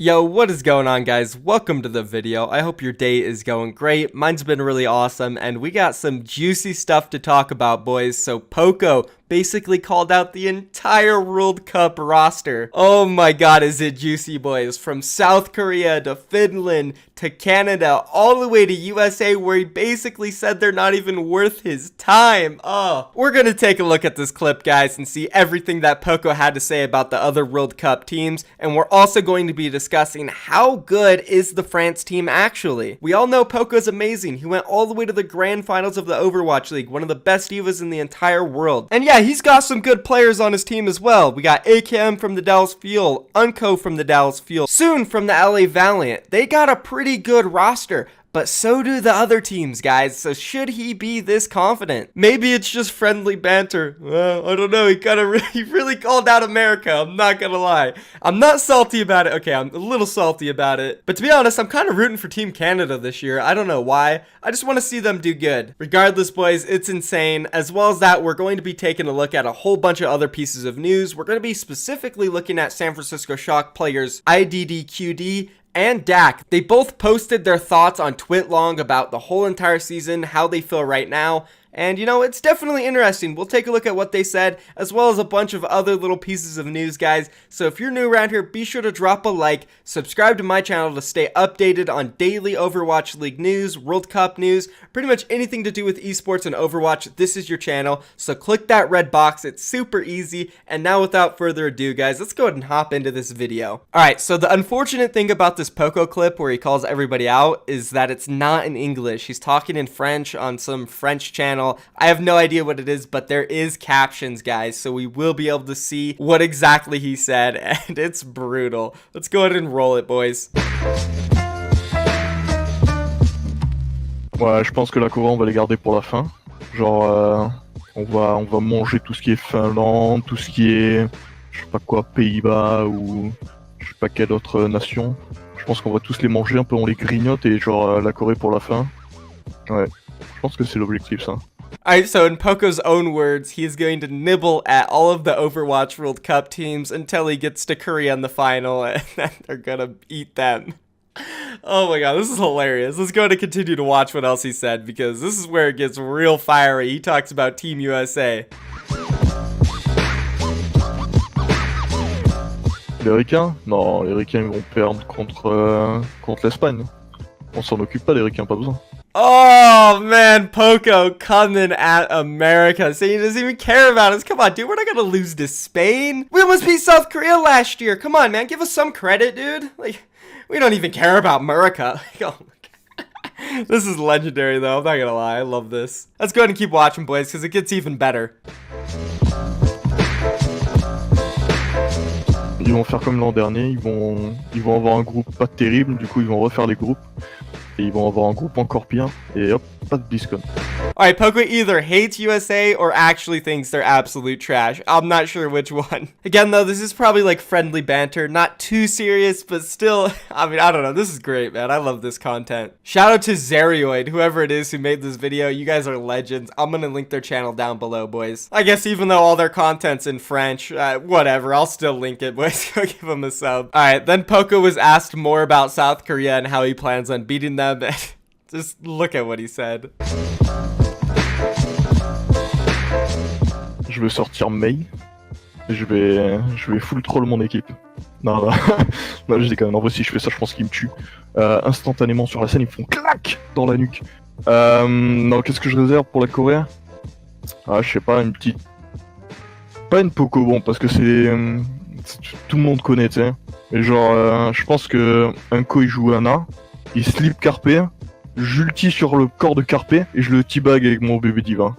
Yo, what is going on, guys? Welcome to the video. I hope your day is going great. Mine's been really awesome, and we got some juicy stuff to talk about, boys. So Poko basically called out the entire World Cup roster. Oh my god, is it juicy, boys. From South Korea to Finland to Canada, all the way to USA, where he basically said they're not even worth his time. Oh, we're gonna take a look at this clip, guys, and see everything that Poko had to say about the other World Cup teams, and we're also going to be discussing how good is the France team actually. We all know Poko's amazing. He went all the way to the grand finals of the Overwatch League, one of the best divas in the entire world. And yeah, he's got some good players on his team as well. We got AKM from the Dallas Fuel, Unco from the Dallas Fuel, Soon from the LA Valiant. They got a pretty good roster. But so do the other teams, guys, so should he be this confident? Maybe it's just friendly banter. Well, I don't know, he really called out America, I'm not gonna lie. I'm not salty about it. Okay, I'm a little salty about it. But to be honest, I'm kind of rooting for Team Canada this year. I don't know why. I just want to see them do good. Regardless, boys, it's insane. As well as that, we're going to be taking a look at a whole bunch of other pieces of news. We're going to be specifically looking at San Francisco Shock players Iddqd and Iddqd. They both posted their thoughts on Twitlong about the whole entire season, how they feel right now. And, you know, it's definitely interesting. We'll take a look at what they said, as well as a bunch of other little pieces of news, guys. So if you're new around here, be sure to drop a like, subscribe to my channel to stay updated on daily Overwatch League news, World Cup news, pretty much anything to do with esports and Overwatch. This is your channel. So click that red box. It's super easy. And now without further ado, guys, let's go ahead and hop into this video. All right, so the unfortunate thing about this Poko clip where he calls everybody out is that it's not in English. He's talking in French on some French channel. I have no idea what it is, but there is captions, guys, so we will be able to see what exactly he said, and it's brutal. Let's go ahead and roll it, boys. Ouais, je pense que la Corée, on va les garder pour la fin. Genre, on va manger tout ce qui est Finlande, tout ce qui est, je sais pas quoi, Pays-Bas ou je sais pas quelle autre nation. Je pense qu'on va tous les manger un peu, on les grignote et genre la Corée pour la fin. Ouais, je pense que c'est l'objectif, ça. Alright, so in Poko's own words, he is going to nibble at all of the Overwatch World Cup teams until he gets to Korea in the final, and then they're gonna eat them. Oh my god, this is hilarious. Let's go ahead and continue to watch what else he said, because this is where it gets real fiery. He talks about Team USA. Les Ricains? Non, les Ricains vont perdre contre l'Espagne. On s'en occupe pas, les Ricains, pas besoin. Oh man, Poko coming at America, saying he doesn't even care about us. Come on, dude, we're not gonna lose to Spain. We almost beat South Korea last year. Come on, man, give us some credit, dude. Like, we don't even care about America. Oh my god. This is legendary, though. I'm not gonna lie, I love this. Let's go ahead and keep watching, boys, because it gets even better. Ils vont faire comme l'an dernier, ils vont avoir un groupe pas terrible, du coup ils vont refaire les groupes. Et ils vont avoir un groupe encore pire, et hop, pas de BlizzCon. Alright, Poko either hates USA or actually thinks they're absolute trash. I'm not sure which one. Again, though, this is probably like friendly banter, not too serious, but still, I mean, I don't know, this is great, man. I love this content. Shout out to Zerioid, whoever it is who made this video. You guys are legends. I'm gonna link their channel down below, boys. I guess even though all their content's in French, whatever, I'll still link it, boys. Go give them a sub. Alright, then Poko was asked more about South Korea and how he plans on beating them. Just look at what he said. Je vais sortir Mei. Je vais full troll mon équipe. Non, non, je déconne. En vrai, si je fais ça, je pense qu'ils me tuent. Instantanément sur la scène, ils me font clac dans la nuque. Non, qu'est-ce que je réserve pour la Corée? Ah, je sais pas, une petite... Pas une Poko, bon, parce que c'est... Tout le monde connaît, tu sais. Et genre, je pense que Unco, il joue un A. Il slip Carpe, j'ulti sur le corps de Carpe et je le teabag avec mon bébé divin.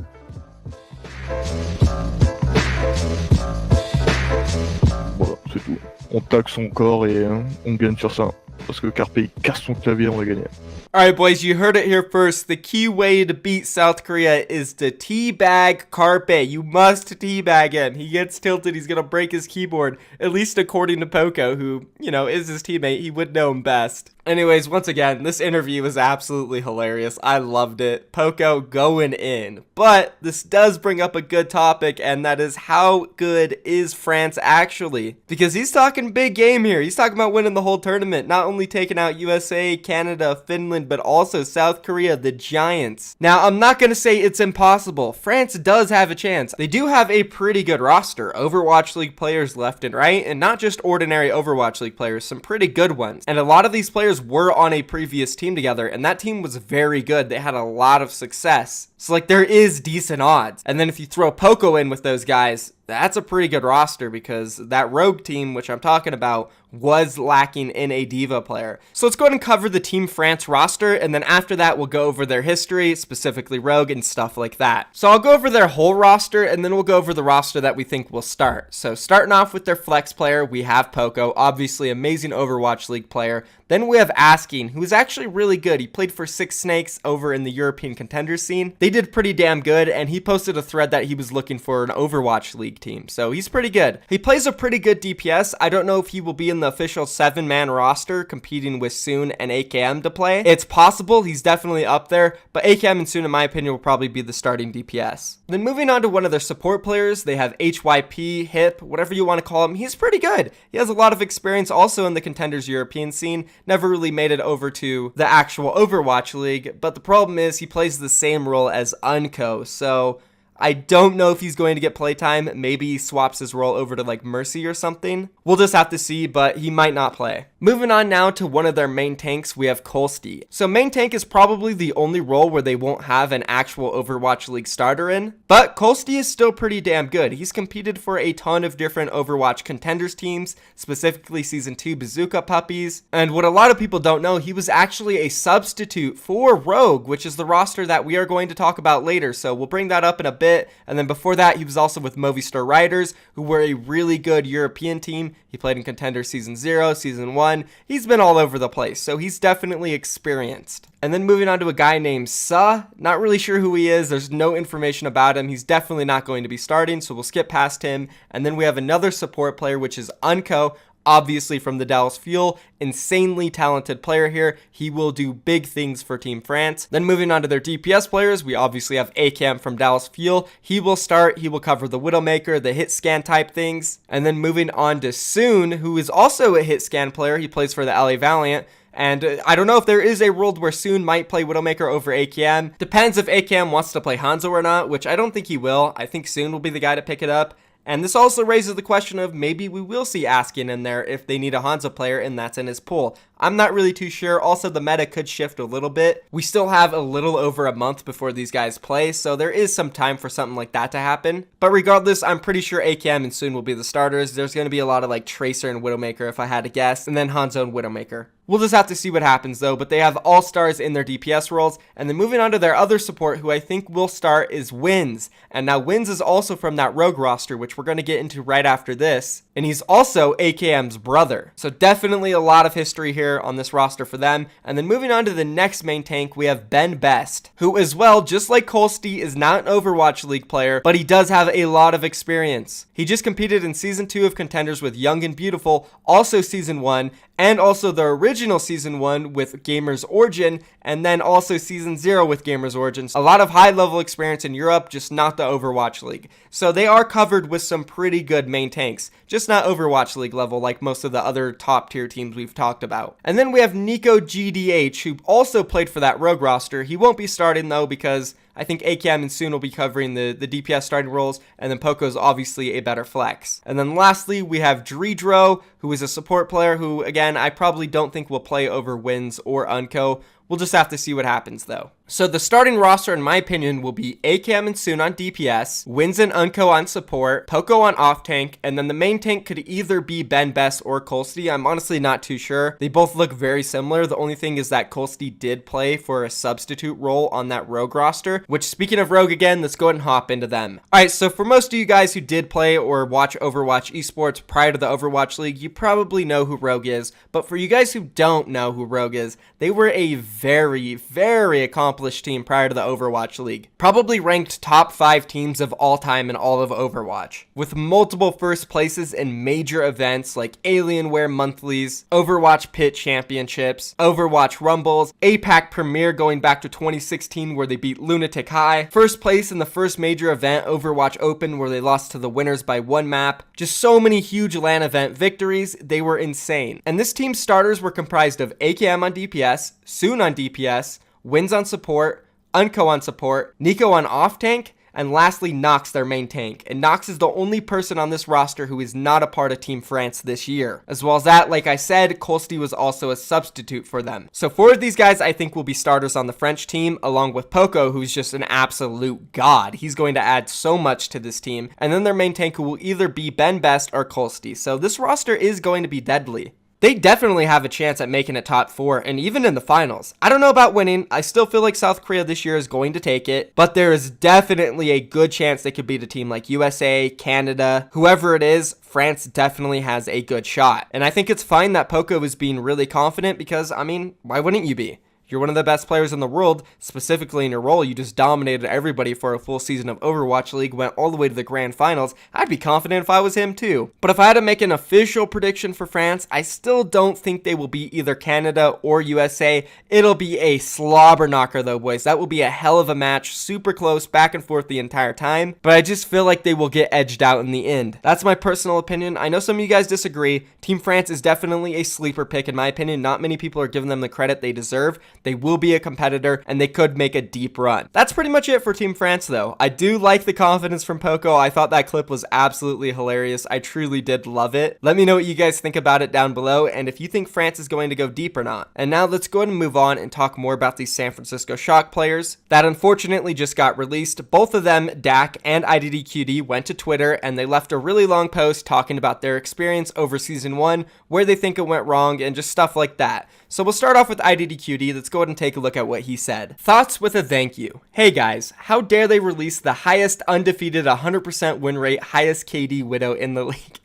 Voilà, c'est tout. On tag son corps et on gagne sur ça. Parce que Carpe il casse son clavier, on va gagner. Alright boys, you heard it here first. The key way to beat South Korea is to teabag Carpe. You must teabag him. He gets tilted, he's gonna break his keyboard. At least according to Poko, who, you know, is his teammate. He would know him best. Anyways, once again, this interview was absolutely hilarious. I loved it. Poko going in. But this does bring up a good topic, and that is how good is France actually? Because he's talking big game here. He's talking about winning the whole tournament, not only taking out USA, Canada, Finland, but also South Korea, the Giants. Now, I'm not going to say it's impossible. France does have a chance. They do have a pretty good roster. Overwatch League players left and right, and not just ordinary Overwatch League players, some pretty good ones. And a lot of these players were on a previous team together, and that team was very good. They had a lot of success. So, like, there is decent odds. And then if you throw Poko in with those guys, that's a pretty good roster because that Rogue team, which I'm talking about, was lacking in a Diva player. So let's go ahead and cover the Team France roster, and then after that, we'll go over their history, specifically Rogue and stuff like that. So I'll go over their whole roster, and then we'll go over the roster that we think will start. So starting off with their flex player, we have Poko, obviously amazing Overwatch League player. Then we have Asking, who is actually really good. He played for Six Snakes over in the European contender scene. They did pretty damn good, and he posted a thread that he was looking for an Overwatch League team. So he's pretty good. He plays a pretty good DPS. I don't know if he will be in the official 7-man roster competing with Soon and AKM to play. It's possible. He's definitely up there, but AKM and Soon, in my opinion, will probably be the starting DPS. Then moving on to one of their support players, they have HYP, Hip, whatever you want to call him. He's pretty good. He has a lot of experience also in the contenders European scene. Never really made it over to the actual Overwatch League, but the problem is he plays the same role as Unco, so I don't know if he's going to get playtime. Maybe he swaps his role over to like Mercy or something. We'll just have to see, but he might not play. Moving on now to one of their main tanks, we have Kolsti. So main tank is probably the only role where they won't have an actual Overwatch League starter in, but Kolsti is still pretty damn good. He's competed for a ton of different Overwatch contenders teams, specifically Season 2 Bazooka Puppies, and what a lot of people don't know, he was actually a substitute for Rogue, which is the roster that we are going to talk about later, so we'll bring that up in a bit. And then before that, he was also with Movistar Riders, who were a really good European team. He played in Contender Season 0, Season 1. He's been all over the place, so he's definitely experienced. And then moving on to a guy named Suh. Not really sure who he is. There's no information about him. He's definitely not going to be starting, so we'll skip past him. And then we have another support player, which is Unco. Obviously from the Dallas Fuel, insanely talented player here. He will do big things for Team France. Then moving on to their DPS players, we obviously have ACAM from Dallas Fuel. He will start, he will cover the Widowmaker, the hit scan type things. And then moving on to Soon, who is also a hit scan player. He plays for the LA Valiant. And I don't know if there is a world where Soon might play Widowmaker over AKM. Depends if AKM wants to play Hanzo or not, which I don't think he will. I think Soon will be the guy to pick it up. And this also raises the question of maybe we will see Askin in there if they need a Hanzo player and that's in his pool. I'm not really too sure. Also, the meta could shift a little bit. We still have a little over a month before these guys play, so there is some time for something like that to happen. But regardless, I'm pretty sure AKM and Soon will be the starters. There's going to be a lot of like Tracer and Widowmaker if I had to guess, and then Hanzo and Widowmaker. We'll just have to see what happens though, but they have all-stars in their DPS roles. And then moving on to their other support who I think will start is Wins. And now Wins is also from that Rogue roster, which we're going to get into right after this. And he's also AKM's brother. So definitely a lot of history here on this roster for them. And then moving on to the next main tank, we have Ben Best, who as well, just like Kolsti, is not an Overwatch League player, but he does have a lot of experience. He just competed in Season 2 of Contenders with Young and Beautiful, also Season 1, and also the original Season 1 with Gamers Origin, and then also Season 0 with Gamers Origins. A lot of high-level experience in Europe, just not the Overwatch League. So they are covered with some pretty good main tanks, just not Overwatch League level like most of the other top-tier teams we've talked about. And then we have Nico GDH, who also played for that Rogue roster. He won't be starting, though, because I think AKM and Soon will be covering the DPS starting roles, and then Poko is obviously a better flex. And then lastly, we have Dredro, who is a support player who, again, I probably don't think will play over Wins or Unco. We'll just have to see what happens though. So the starting roster, in my opinion, will be AKM and Soon on DPS, Wins and Unco on support, Poko on off tank, and then the main tank could either be Ben Best or Colsty. I'm honestly not too sure. They both look very similar. The only thing is that Colsty did play for a substitute role on that Rogue roster, which, speaking of Rogue again, let's go ahead and hop into them. Alright, so for most of you guys who did play or watch Overwatch esports prior to the Overwatch League, you probably know who Rogue is, but for you guys who don't know who Rogue is, they were a very, very accomplished team prior to the Overwatch League. Probably ranked top 5 teams of all time in all of Overwatch, with multiple first places in major events like Alienware Monthlies, Overwatch Pit Championships, Overwatch Rumbles, APAC Premier going back to 2016 where they beat Lunatic High, first place in the first major event, Overwatch Open, where they lost to the winners by 1 map. Just so many huge LAN event victories, they were insane. And this team's starters were comprised of AKM on DPS, Soon on DPS, Wins on support, Unco on support, Nico on off tank, and lastly Nox, their main tank. And Nox is the only person on this roster who is not a part of Team France this year. As well as that, like I said, Colsty was also a substitute for them. So 4 of these guys I think will be starters on the French team, along with Poko, who's just an absolute god. He's going to add so much to this team. And then their main tank, who will either be Ben Best or Colsty. So this roster is going to be deadly. They definitely have a chance at making it top 4 and even in the finals. I don't know about winning. I still feel like South Korea this year is going to take it, but there is definitely a good chance they could beat a team like USA, Canada, whoever it is. France definitely has a good shot. And I think it's fine that Poko is being really confident because, I mean, why wouldn't you be? You're one of the best players in the world, specifically in your role. You just dominated everybody for a full season of Overwatch League, went all the way to the grand finals. I'd be confident if I was him too. But if I had to make an official prediction for France, I still don't think they will beat either Canada or USA. It'll be a slobber knocker though, boys. That will be a hell of a match, super close, back and forth the entire time. But I just feel like they will get edged out in the end. That's my personal opinion. I know some of you guys disagree. Team France is definitely a sleeper pick in my opinion. Not many people are giving them the credit they deserve. They will be a competitor, and they could make a deep run. That's pretty much it for Team France, though. I do like the confidence from Poko. I thought that clip was absolutely hilarious. I truly did love it. Let me know what you guys think about it down below, and if you think France is going to go deep or not. And now let's go ahead and move on and talk more about these San Francisco Shock players that unfortunately just got released. Both of them, Dak and Iddqd, went to Twitter, and they left a really long post talking about their experience over Season 1, where they think it went wrong, and just stuff like that. So we'll start off with Iddqd. Let's go ahead and take a look at what he said. Thoughts with a thank you. Hey guys, how dare they release the highest undefeated 100% win rate, highest KD Widow in the league.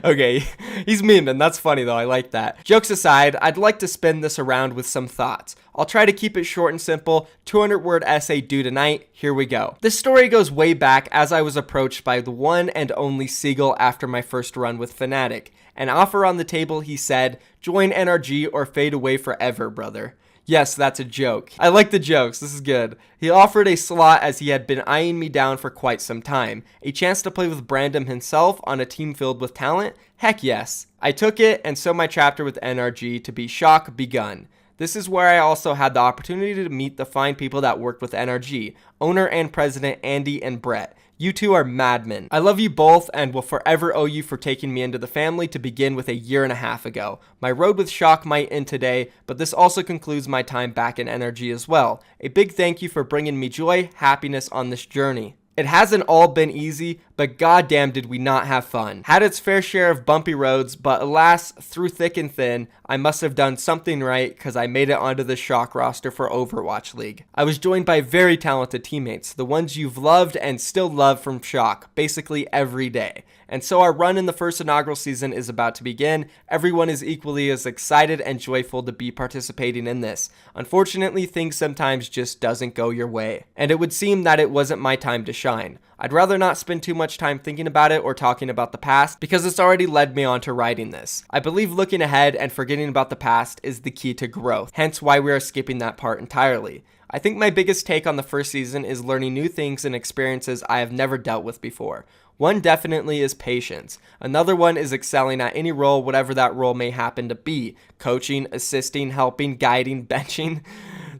Okay, he's memeing. That's funny though. I like that. Jokes aside, I'd like to spin this around with some thoughts. I'll try to keep it short and simple. 200-word essay due tonight. Here we go. This story goes way back as I was approached by the one and only Seagull after my first run with Fnatic. An offer on the table, he said, join NRG or fade away forever, brother. Yes, that's a joke. I like the jokes. This is good. He offered a slot as he had been eyeing me down for quite some time. A chance to play with Brandon himself on a team filled with talent? Heck yes. I took it, and so my chapter with NRG to be Shock begun. This is where I also had the opportunity to meet the fine people that worked with NRG, owner and president Andy and Brett. You two are madmen. I love you both and will forever owe you for taking me into the family to begin with 1.5 years ago. My road with Shock might end today, but this also concludes my time back in NRG as well. A big thank you for bringing me joy, happiness on this journey. It hasn't all been easy, but goddamn did we not have fun. Had its fair share of bumpy roads, but alas, through thick and thin, I must have done something right because I made it onto the Shock roster for Overwatch League. I was joined by very talented teammates, the ones you've loved and still love from Shock, basically every day. And so our run in the first inaugural season is about to begin. Everyone is equally as excited and joyful to be participating in this. Unfortunately, things sometimes just doesn't go your way. And it would seem that it wasn't my time to shine. I'd rather not spend too much time thinking about it or talking about the past because it's already led me on to writing this. I believe looking ahead and forgetting about the past is the key to growth, hence why we are skipping that part entirely. I think my biggest take on the first season is learning new things and experiences I have never dealt with before. One definitely is patience. Another one is excelling at any role, whatever that role may happen to be. Coaching, assisting, helping, guiding, benching.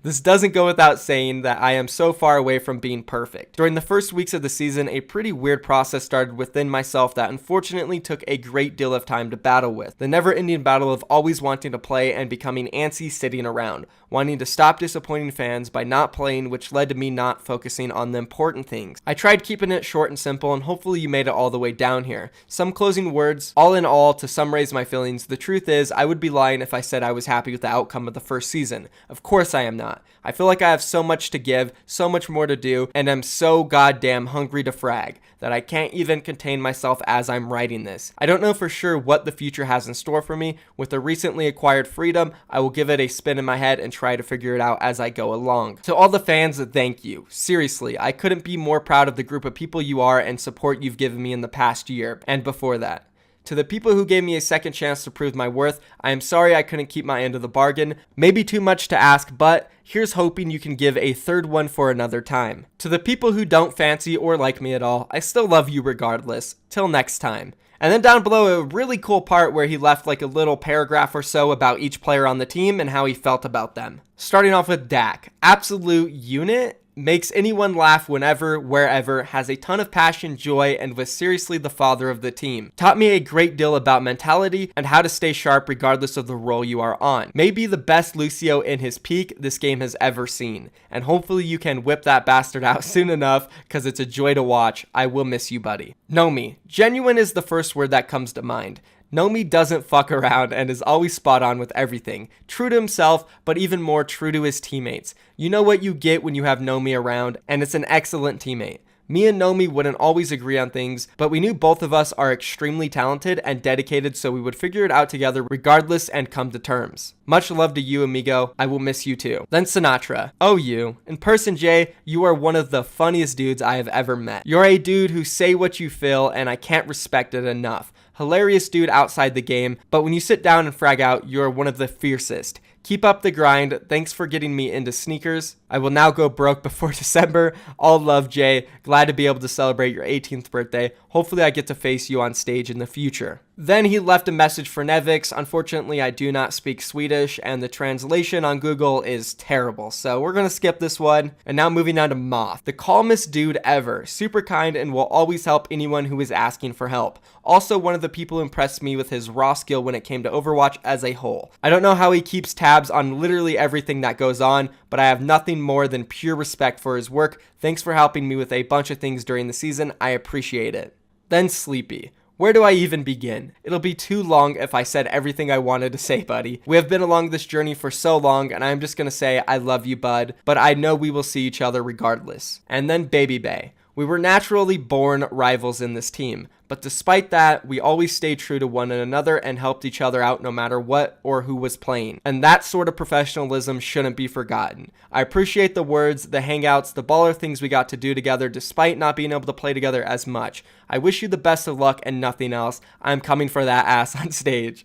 This doesn't go without saying that I am so far away from being perfect. During the first weeks of the season, a pretty weird process started within myself that unfortunately took a great deal of time to battle with. The never-ending battle of always wanting to play and becoming antsy sitting around, wanting to stop disappointing fans by not playing, which led to me not focusing on the important things. I tried keeping it short and simple, and hopefully you made it all the way down here. Some closing words. All in all, to summarize my feelings, the truth is I would be lying if I said I was happy with the outcome of the first season. Of course I am not. I feel like I have so much to give, so much more to do, and I'm so goddamn hungry to frag that I can't even contain myself as I'm writing this. I don't know for sure what the future has in store for me. With the recently acquired freedom, I will give it a spin in my head and try to figure it out as I go along. To all the fans, thank you. Seriously, I couldn't be more proud of the group of people you are and support you've given me in the past year and before that. To the people who gave me a second chance to prove my worth, I am sorry I couldn't keep my end of the bargain. Maybe too much to ask, but here's hoping you can give a third one for another time. To the people who don't fancy or like me at all, I still love you regardless. Till next time. And then down below, a really cool part where he left like a little paragraph or so about each player on the team and how he felt about them. Starting off with Dak. Absolute unit. Makes anyone laugh whenever, wherever, has a ton of passion, joy, and was seriously the father of the team. Taught me a great deal about mentality and how to stay sharp regardless of the role you are on. Maybe the best Lucio in his peak this game has ever seen. And hopefully you can whip that bastard out soon enough, because it's a joy to watch. I will miss you, buddy. Nomi. Genuine is the first word that comes to mind. Nomi doesn't fuck around and is always spot on with everything. True to himself, but even more true to his teammates. You know what you get when you have Nomi around, and it's an excellent teammate. Me and Nomi wouldn't always agree on things, but we knew both of us are extremely talented and dedicated, so we would figure it out together regardless and come to terms. Much love to you, amigo. I will miss you too. Then Sinatra. Oh, you. In person, Jay, you are one of the funniest dudes I have ever met. You're a dude who say what you feel, and I can't respect it enough. Hilarious dude outside the game, but when you sit down and frag out, you're one of the fiercest. Keep up the grind. Thanks for getting me into sneakers. I will now go broke before December. All love, Jay. Glad to be able to celebrate your 18th birthday. Hopefully I get to face you on stage in the future. Then he left a message for Nevix. Unfortunately, I do not speak Swedish, and the translation on Google is terrible, so we're going to skip this one. And now moving on to Moth. The calmest dude ever. Super kind and will always help anyone who is asking for help. Also, one of the people who impressed me with his raw skill when it came to Overwatch as a whole. I don't know how he keeps tabs on literally everything that goes on, but I have nothing more than pure respect for his work. Thanks for helping me with a bunch of things during the season. I appreciate it. Then Sleepy. Where do I even begin? It'll be too long if I said everything I wanted to say, buddy. We have been along this journey for so long, and I'm just gonna say I love you, bud, but I know we will see each other regardless. And then Baby Bay. We were naturally born rivals in this team, but despite that, we always stayed true to one another and helped each other out no matter what or who was playing. And that sort of professionalism shouldn't be forgotten. I appreciate the words, the hangouts, the baller things we got to do together despite not being able to play together as much. I wish you the best of luck and nothing else. I'm coming for that ass on stage.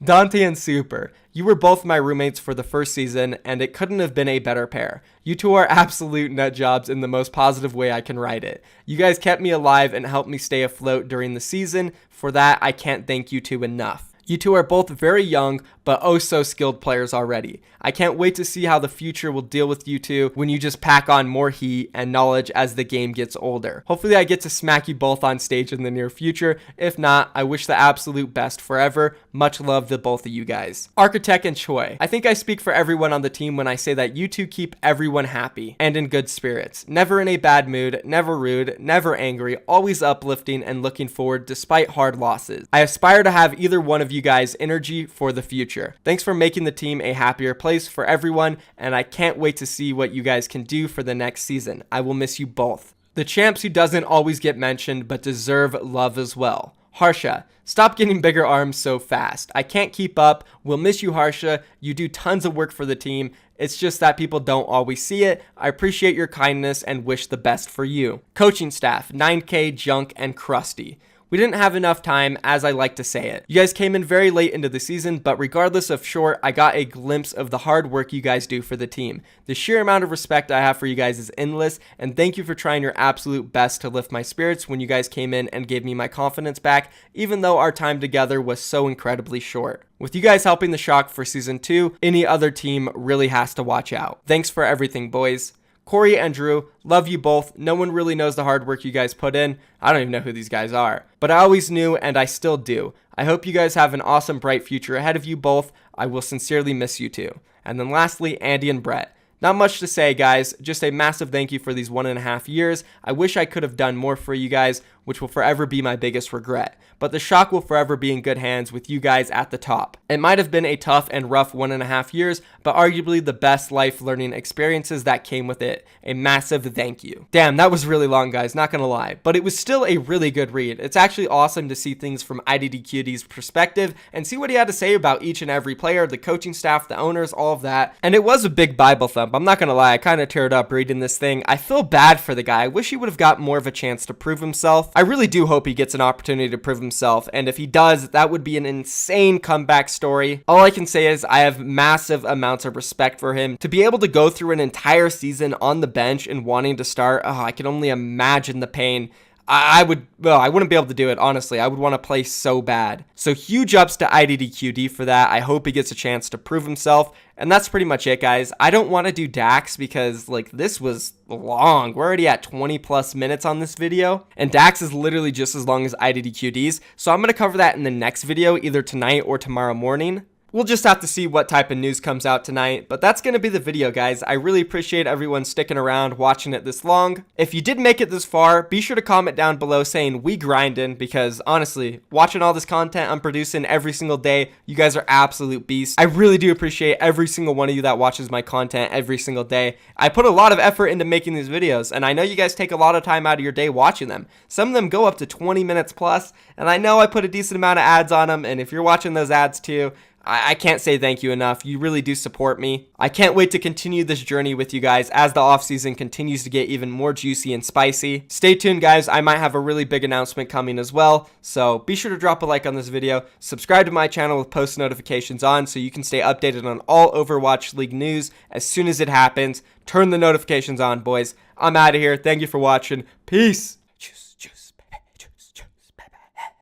Dante and Super. You were both my roommates for the first season, and it couldn't have been a better pair. You two are absolute nut jobs in the most positive way I can write it. You guys kept me alive and helped me stay afloat during the season. For that, I can't thank you two enough. You two are both very young, but oh so skilled players already. I can't wait to see how the future will deal with you two when you just pack on more heat and knowledge as the game gets older. Hopefully I get to smack you both on stage in the near future. If not, I wish the absolute best forever. Much love to both of you guys. Architect and Choi. I think I speak for everyone on the team when I say that you two keep everyone happy and in good spirits. Never in a bad mood, never rude, never angry, always uplifting and looking forward despite hard losses. I aspire to have either one of you guys' energy for the future. Thanks for making the team a happier place for everyone, and I can't wait to see what you guys can do for the next season. I will miss you both. The champs who doesn't always get mentioned but deserve love as well. Harsha, stop getting bigger arms so fast. I can't keep up. We'll miss you, Harsha. You do tons of work for the team. It's just that people don't always see it. I appreciate your kindness and wish the best for you. Coaching staff, 9K, Junk, and Krusty. We didn't have enough time, as I like to say it. You guys came in very late into the season, but regardless of short, I got a glimpse of the hard work you guys do for the team. The sheer amount of respect I have for you guys is endless, and thank you for trying your absolute best to lift my spirits when you guys came in and gave me my confidence back, even though our time together was so incredibly short. With you guys helping the Shock for Season 2, any other team really has to watch out. Thanks for everything, boys. Corey and Drew, love you both. No one really knows the hard work you guys put in. I don't even know who these guys are, but I always knew and I still do. I hope you guys have an awesome, bright future ahead of you both. I will sincerely miss you too. And then lastly, Andy and Brett. Not much to say, guys, just a massive thank you for these 1.5 years. I wish I could have done more for you guys, which will forever be my biggest regret. But the Shock will forever be in good hands with you guys at the top. It might have been a tough and rough 1.5 years, but arguably the best life learning experiences that came with it. A massive thank you. Damn, that was really long, guys, not gonna lie. But it was still a really good read. It's actually awesome to see things from Iddqd's perspective and see what he had to say about each and every player, the coaching staff, the owners, all of that. And it was a big Bible thump. I'm not gonna lie, I kind of teared up reading this thing. I feel bad for the guy. I wish he would have got more of a chance to prove himself. I really do hope he gets an opportunity to prove himself, and if he does, that would be an insane comeback story. All I can say is I have massive amounts of respect for him. To be able to go through an entire season on the bench and wanting to start, I can only imagine the pain. I wouldn't be able to do it, honestly. I would want to play so bad. So huge ups to Iddqd for that. I hope he gets a chance to prove himself. And that's pretty much it, guys. I don't want to do Dax because, like, this was long. We're already at 20 plus minutes on this video. And Dax is literally just as long as Iddqd's. So I'm going to cover that in the next video, either tonight or tomorrow morning. We'll just have to see what type of news comes out tonight, but that's going to be the video, guys. I really appreciate everyone sticking around, watching it this long. If you did make it this far, be sure to comment down below saying we grindin', because honestly, watching all this content I'm producing every single day, you guys are absolute beasts. I really do appreciate every single one of you that watches my content every single day. I put a lot of effort into making these videos, and I know you guys take a lot of time out of your day watching them. Some of them go up to 20 minutes plus, and I know I put a decent amount of ads on them, and if you're watching those ads too, I can't say thank you enough. You really do support me. I can't wait to continue this journey with you guys as the offseason continues to get even more juicy and spicy. Stay tuned, guys. I might have a really big announcement coming as well. So be sure to drop a like on this video. Subscribe to my channel with post notifications on so you can stay updated on all Overwatch League news as soon as it happens. Turn the notifications on, boys. I'm out of here. Thank you for watching. Peace.